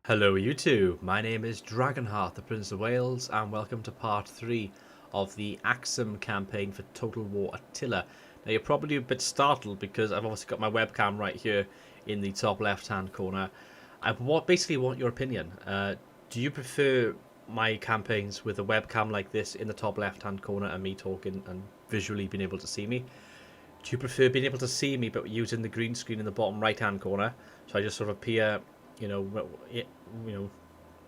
Hello YouTube, my name is Dragonheart, the Prince of Wales, and welcome to part 3 of the Aksum campaign for Total War Attila. Now you're probably a bit startled because I've obviously got my webcam right here in the top left hand corner. I basically want your opinion. Do you prefer my campaigns with a webcam like this in the top left hand corner and me talking and visually being able to see me? Do you prefer being able to see me but using the green screen in the bottom right hand corner, so I just sort of appear,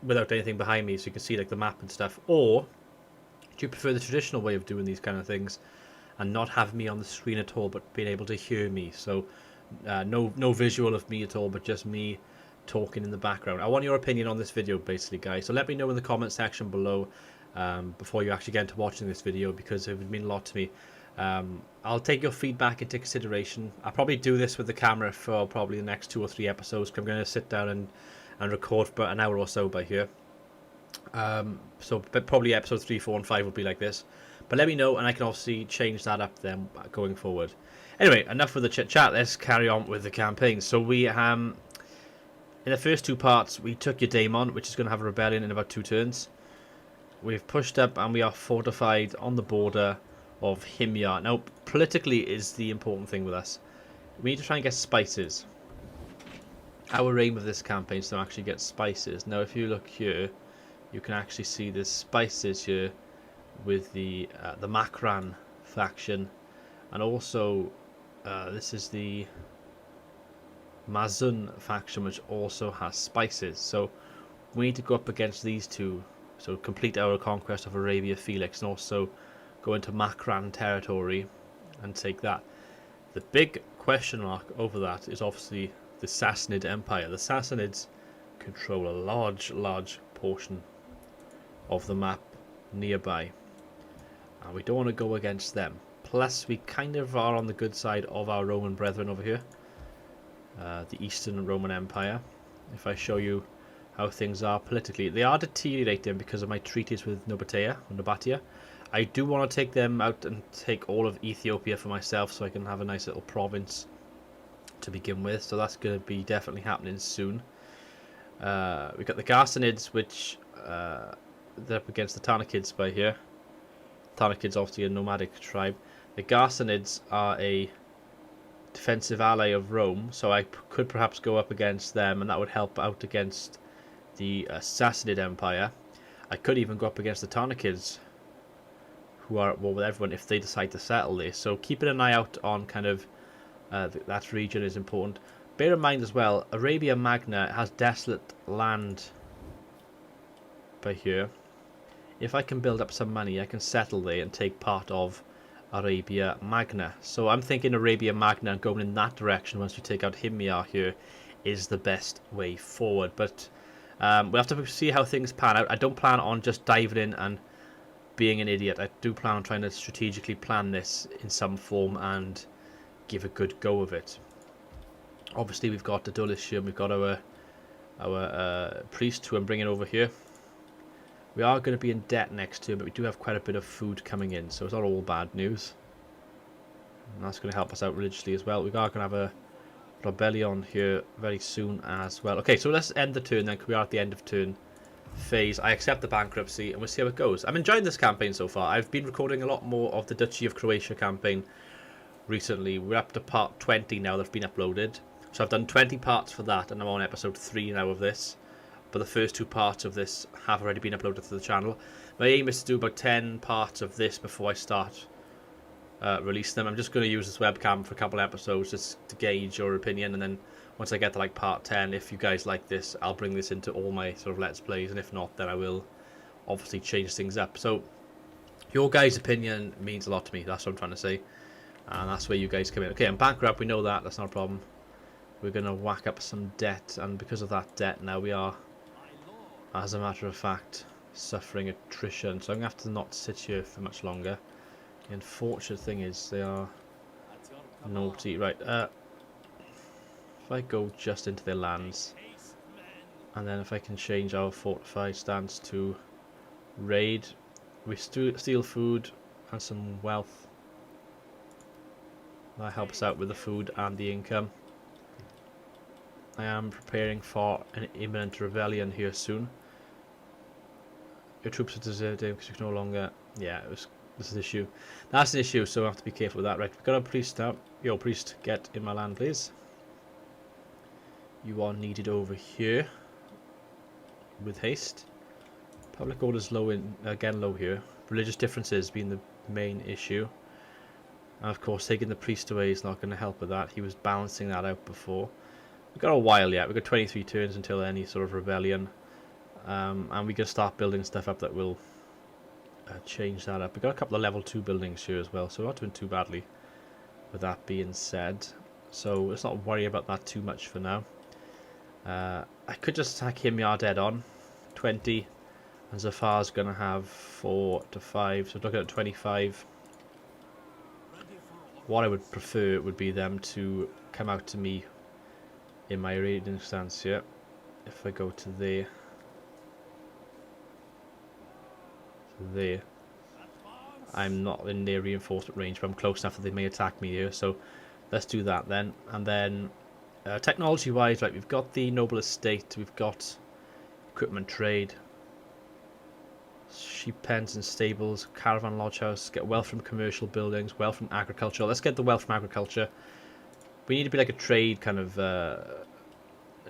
without anything behind me, so you can see like the map and stuff? Or do you prefer the traditional way of doing these kind of things and not have me on the screen at all, but being able to hear me? So no visual of me at all, but just me talking in the background. I want your opinion on this video, basically, guys. So let me know in the comment section below before you actually get into watching this video, because it would mean a lot to me. I'll take your feedback into consideration. I'll probably do this with the camera for probably the next 2 or 3 episodes, because I'm going to sit down and record for about an hour or so by here. But probably episodes 3, 4 and 5 will be like this. But let me know, and I can obviously change that up then going forward. Anyway, enough with the chit chat. Let's carry on with the campaign. So we in the first 2 parts we took Eudaimon, which is going to have a rebellion in about 2 turns. We've pushed up and we are fortified on the border of Himyar. Now, politically is the important thing with us. We need to try and get spices. Our aim of this campaign is to actually get spices. Now, if you look here, you can actually see there's spices here with the Makran faction, and also this is the Mazun faction, which also has spices. So we need to go up against these two. So complete our conquest of Arabia Felix, and also go into Makran territory and take that. The big question mark over that is obviously the Sassanid Empire. The Sassanids control a large portion of the map nearby, and we don't want to go against them. Plus, we kind of are on the good side of our Roman brethren over here, the Eastern Roman Empire. If I show you how things are politically, they are deteriorating because of my treaties with Nobatia. I do want to take them out and take all of Ethiopia for myself, so I can have a nice little province to begin with. So that's going to be definitely happening soon. We've got the Garsanids, which they're up against the Tanakids by here. Tanakids obviously a nomadic tribe. The Garsanids are a defensive ally of Rome, so I could perhaps go up against them, and that would help out against the Sassanid Empire. I could even go up against the Tanakids, who are at war with everyone, if they decide to settle this. So keeping an eye out on kind of that region is important. Bear in mind as well, Arabia Magna has desolate land by here. If I can build up some money, I can settle there and take part of Arabia Magna. So I'm thinking Arabia Magna and going in that direction once we take out Himyar here is the best way forward. But we'll have to see how things pan out. I don't plan on just diving in and being an idiot. I do plan on trying to strategically plan this in some form and give a good go of it. Obviously, we've got the Dulles here, and we've got our priest who I'm bringing over here. We are going to be in debt next turn, but we do have quite a bit of food coming in, so it's not all bad news. And that's going to help us out religiously as well. We are going to have a rebellion here very soon as well. Okay, so let's end the turn then, because we are at the end of turn phase. I accept the bankruptcy and we'll see how it goes. I'm enjoying this campaign so far. I've been recording a lot more of the Duchy of Croatia campaign recently. We're up to part 20 now that's been uploaded. So I've done 20 parts for that, and I'm on episode 3 now of this. But the first 2 parts of this have already been uploaded to the channel. My aim is to do about 10 parts of this before I start release them. I'm just going to use this webcam for a couple of episodes just to gauge your opinion, and then once I get to like part 10, if you guys like this, I'll bring this into all my sort of Let's Plays, and if not, then I will obviously change things up. So your guys' opinion means a lot to me, that's what I'm trying to say, and that's where you guys come in. Okay, I'm bankrupt, we know that, that's not a problem. We're going to whack up some debt, and because of that debt now we are, as a matter of fact, suffering attrition, so I'm going to have to not sit here for much longer. The unfortunate thing is they are naughty. Right, if I go just into their lands, and then if I can change our fortified stance to raid, we steal food and some wealth. That helps out with the food and the income. I am preparing for an imminent rebellion here soon. Your troops are deserted because you can no longer... Yeah, this is an issue. That's an issue, so I have to be careful with that. Right, we've got a priest now. Yo, priest, get in my land, please. You are needed over here with haste. Public order's low in, again low here. Religious differences being the main issue. And of course, taking the priest away is not going to help with that. He was balancing that out before. We've got a while yet. We've got 23 turns until any sort of rebellion. And we can start building stuff up that will change that up. We've got a couple of level 2 buildings here as well, so we're not doing too badly with that being said. So let's not worry about that too much for now. I could just attack Himyar dead on. 20. And Zafar's going to have 4 to 5, so looking at 25. What I would prefer would be them to come out to me in my raiding stance here. If I go to there. There. I'm not in their reinforcement range, but I'm close enough that they may attack me here, so let's do that then. And then technology wise, right, we've got the noble estate, we've got equipment trade, sheep pens and stables, caravan lodge house, get wealth from commercial buildings, wealth from agriculture. Let's get the wealth from agriculture. We need to be like a trade kind of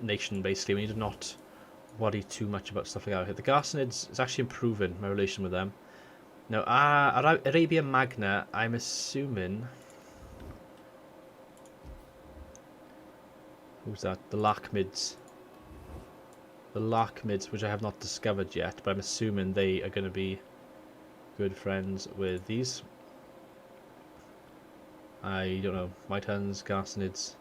nation basically. We need to not worry too much about stuff like that here. The Ghassanids is actually improving my relation with them. Now, Arabia Magna, I'm assuming... Who's that? The Lakhmids. The Lakhmids, which I have not discovered yet, but I'm assuming they are going to be good friends with these. I don't know. Mitans, Ghassanids.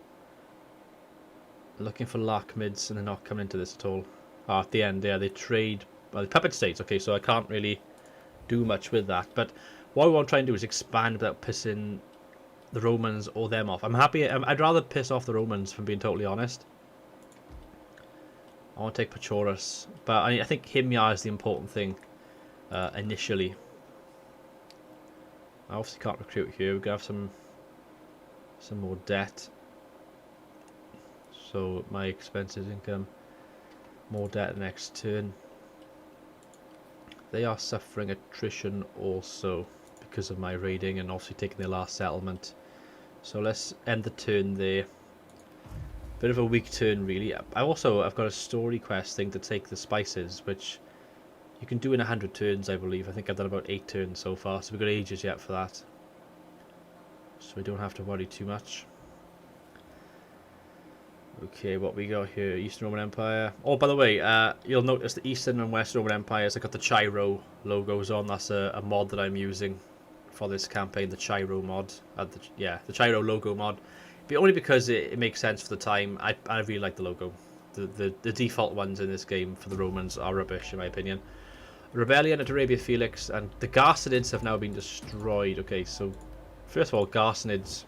Looking for Lakhmids, and they're not coming into this at all. Oh, at the end, yeah, they trade... Well, the puppet states, okay, so I can't really do much with that. But what we want to try and do is expand without pissing the Romans or them off. I'm happy... I'd rather piss off the Romans, if I'm being totally honest. I want to take Pachoras, but I think Himyar is the important thing initially. I obviously can't recruit here. We're going to have some more debt. So my expenses income, more debt next turn. They are suffering attrition also because of my raiding and obviously taking their last settlement. So let's end the turn there. Bit of a weak turn really. I've got a story quest thing to take the spices, which you can do in 100 turns I believe. I think I've done about 8 turns so far, so we've got ages yet for that. So we don't have to worry too much. Okay, what we got here? Eastern Roman Empire. Oh, by the way, you'll notice the Eastern and Western Roman Empires, I got the Chiro logos on. That's a mod that I'm using for this campaign, the Chiro mod. The Chiro logo mod. But only because it makes sense for the time. I really like the logo. The default ones in this game for the Romans are rubbish, in my opinion. Rebellion at Arabia Felix, and the Ghassanids have now been destroyed. Okay, so first of all, Ghassanids.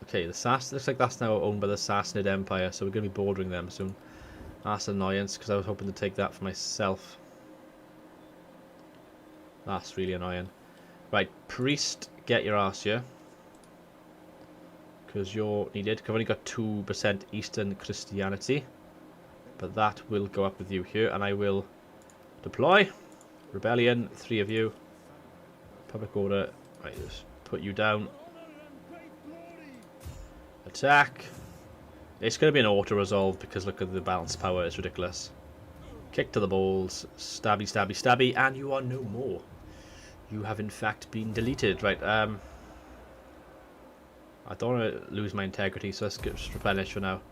Okay, the looks like that's now owned by the Sassanid Empire, so we're going to be bordering them soon. That's an annoyance, because I was hoping to take that for myself. That's really annoying. Right, priest, get your ass here. Because you're needed. I've only got 2% Eastern Christianity. But that will go up with you here, and I will deploy. Rebellion, 3 of you. Public order, right, just put you down. Attack. It's going to be an auto-resolve because look at the balanced power, it's ridiculous. Kick to the balls, stabby, stabby, stabby, and you are no more. You have in fact been deleted. Right, I don't want to lose my integrity, so let's just replenish for now.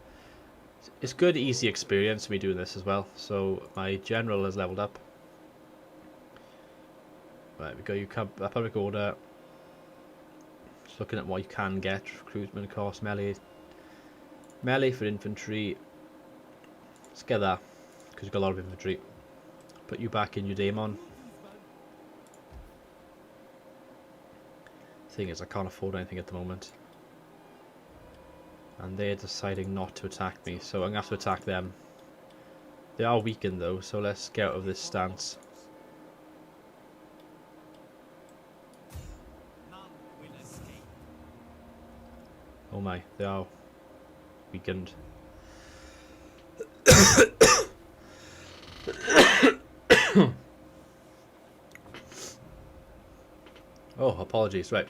It's good, easy experience for me doing this as well. So my general has leveled up. Right, we go. You come public order. Just looking at what you can get. Recruitment cost, melee for infantry. Let's get that because you've got a lot of infantry. Put you back in your daemon. Thing is, I can't afford anything at the moment. And they're deciding not to attack me, so I'm going to have to attack them. They are weakened though, so let's get out of this stance. Oh my, they are weakened. Oh, apologies. Right.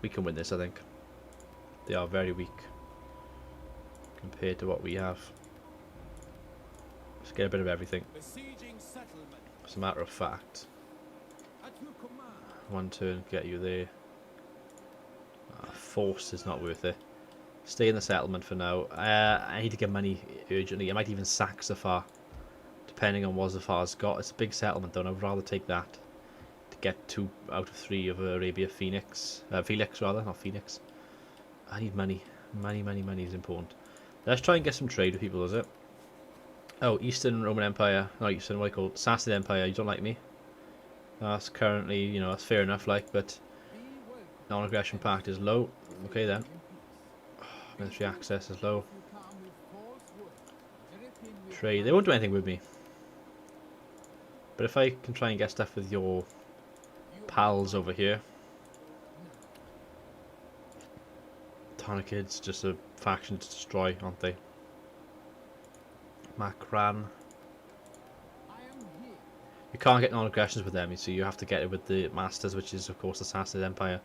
We can win this, I think. They are very weak compared to what we have. Let's get a bit of everything. As a matter of fact, one turn, get you there. Force is not worth it. Stay in the settlement for now. I need to get money urgently. I might even sack Zafar, depending on what Zafar's got. It's a big settlement though, and I'd rather take that to get 2 out of 3 of Arabia Felix rather, not Phoenix. I need money. Money is important. Let's try and get some trade with people, is it? Oh, Eastern Roman Empire. No, Eastern, what do you call it? Sassanid Empire. You don't like me? That's currently, you know, that's fair enough, like, but non-aggression pact is low. Okay then. Military access is low. Trade. They won't do anything with me. But if I can try and get stuff with your pals over here. Tanakids, just a faction to destroy, aren't they? Makran. You can't get non-aggressions with them, you see. You have to get it with the masters, which is of course the Sassanid Empire.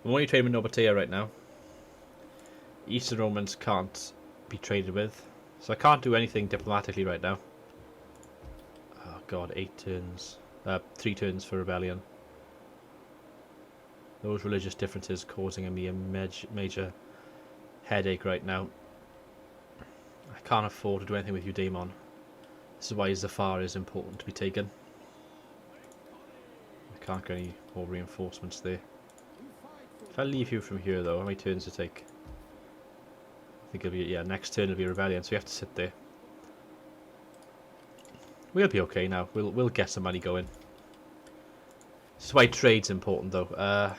I'm only trading with Nobatea right now. Eastern Romans can't be traded with, so I can't do anything diplomatically right now. Oh god, 8 turns. 3 turns for rebellion. Those religious differences causing me a major headache right now. I can't afford to do anything with Eudaemon. This is why Zafar is important to be taken. I can't get any more reinforcements there. If I leave you from here though, how many turns to take? I think it'll be, yeah, next turn will be rebellion, so we have to sit there. We'll be okay now. We'll get some money going. This is why trade's important though.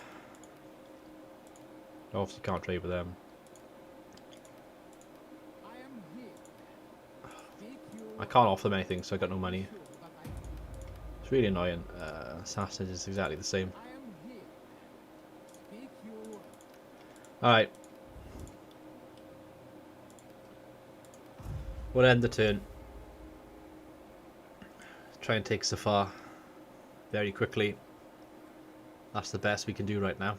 Obviously can't trade with them. I can't offer them anything, so I got no money. It's really annoying. Assassin is exactly the same. Alright. We'll end the turn. Try and take Zafar very quickly. That's the best we can do right now.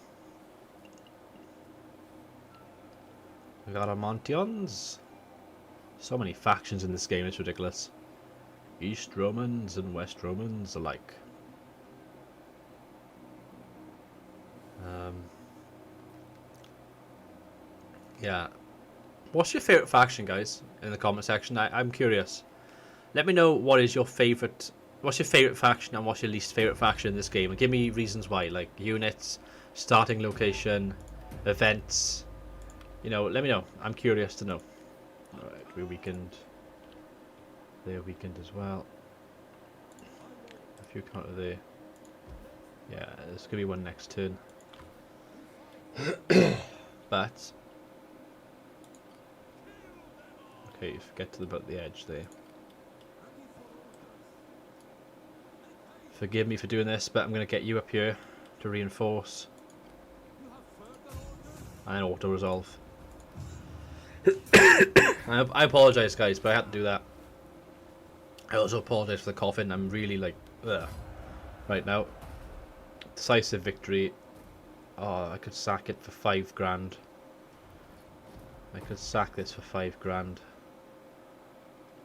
We got our Montions. So many factions in this game, it's ridiculous. East Romans and West Romans alike. Yeah. What's your favourite faction, guys? In the comment section, I'm curious. Let me know what is your favourite. What's your favourite faction and what's your least favourite faction in this game? And give me reasons why, like units, starting location, events. You know, let me know. I'm curious to know. Alright, we weakened. They're weakened as well. A few counter there. Yeah, there's gonna be one next turn. But okay, get to the edge there. Forgive me for doing this, but I'm gonna get you up here to reinforce. And then auto resolve. I apologise guys, but I had to do that. I also apologise for the coffin. I'm really like right now. Decisive victory. Oh, I could sack it for 5 grand. I could sack this for 5 grand.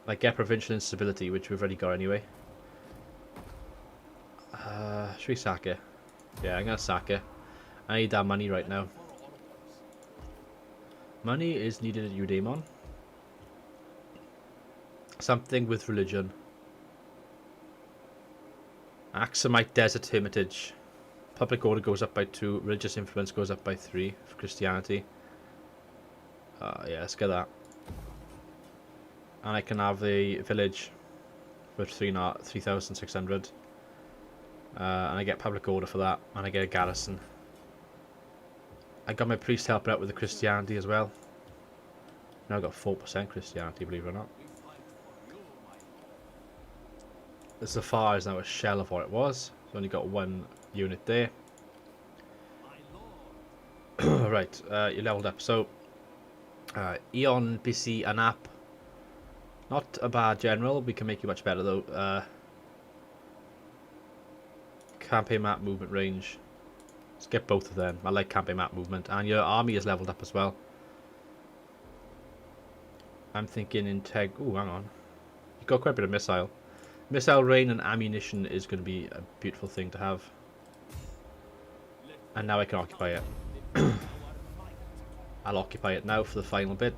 Like get provincial instability, which we've already got anyway. Should we sack it? Yeah, I'm gonna sack it. I need that money right now. Money is needed at Eudaemon. Something with religion. Aksumite desert hermitage. Public order goes up by 2. Religious influence goes up by 3 for Christianity. Yeah, let's get that. And I can have a village for 3,600. And I get public order for that. And I get a garrison. I got my priest helping out with the Christianity as well. Now I've got 4% Christianity, believe it or not. The Zafar is now a shell of what it was. It's only got 1 unit there. Right, you leveled up. So, Eon, BC, Anap. Not a bad general. We can make you much better though. Campaign map movement range. Let's get both of them. I like campaign map movement. And your army is leveled up as well. I'm thinking integ... Ooh, hang on. You've got quite a bit of missile. Missile rain and ammunition is going to be a beautiful thing to have. And now I can occupy it. I'll occupy it now for the final bit.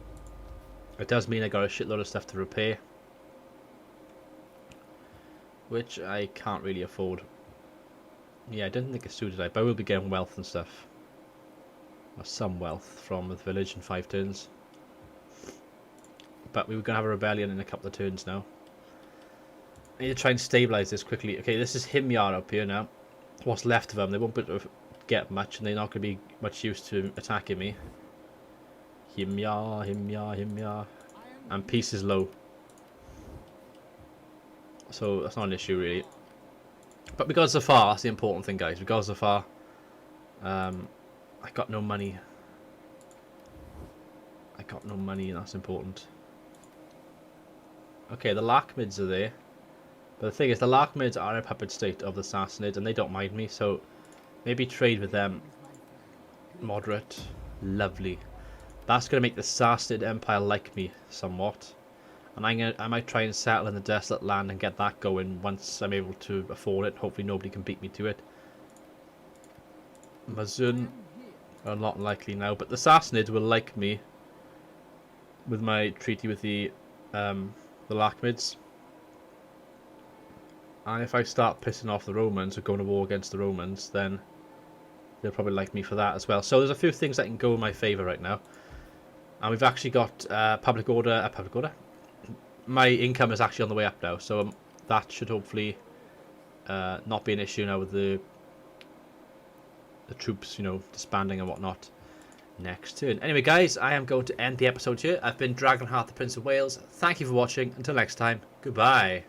It does mean I got a shitload of stuff to repair, which I can't really afford. Yeah, I didn't think it suited it, but I will be getting wealth and stuff. Or some wealth from the village in 5 turns. But we were going to have a rebellion in a couple of turns now. I need to try and stabilise this quickly. Okay, this is Himyar up here now. What's left of them, they won't be able to get much, and they're not going to be much use to attacking me. Himyar, Himyar, Himyar. And peace is low. So that's not an issue really. But we got Zafar, that's the important thing, guys. We got Zafar. I got no money. I got no money, that's important. Okay, the Larkmids are there. But the thing is, the Larkmids are a puppet state of the Sassanids, and they don't mind me, so maybe trade with them. Moderate. Lovely. That's going to make the Sassanid Empire like me somewhat. And I might try and settle in the desolate land and get that going once I'm able to afford it. Hopefully nobody can beat me to it. Mazun are not likely now, but the Sassanids will like me with my treaty with the Larkmids. And if I start pissing off the Romans or going to war against the Romans, then they'll probably like me for that as well. So there's a few things that can go in my favour right now. And we've actually got public order. My income is actually on the way up now, so that should hopefully not be an issue now with the troops, you know, disbanding and whatnot next turn. Anyway, guys, I am going to end the episode here. I've been Dragonheart, the Prince of Wales. Thank you for watching. Until next time, goodbye.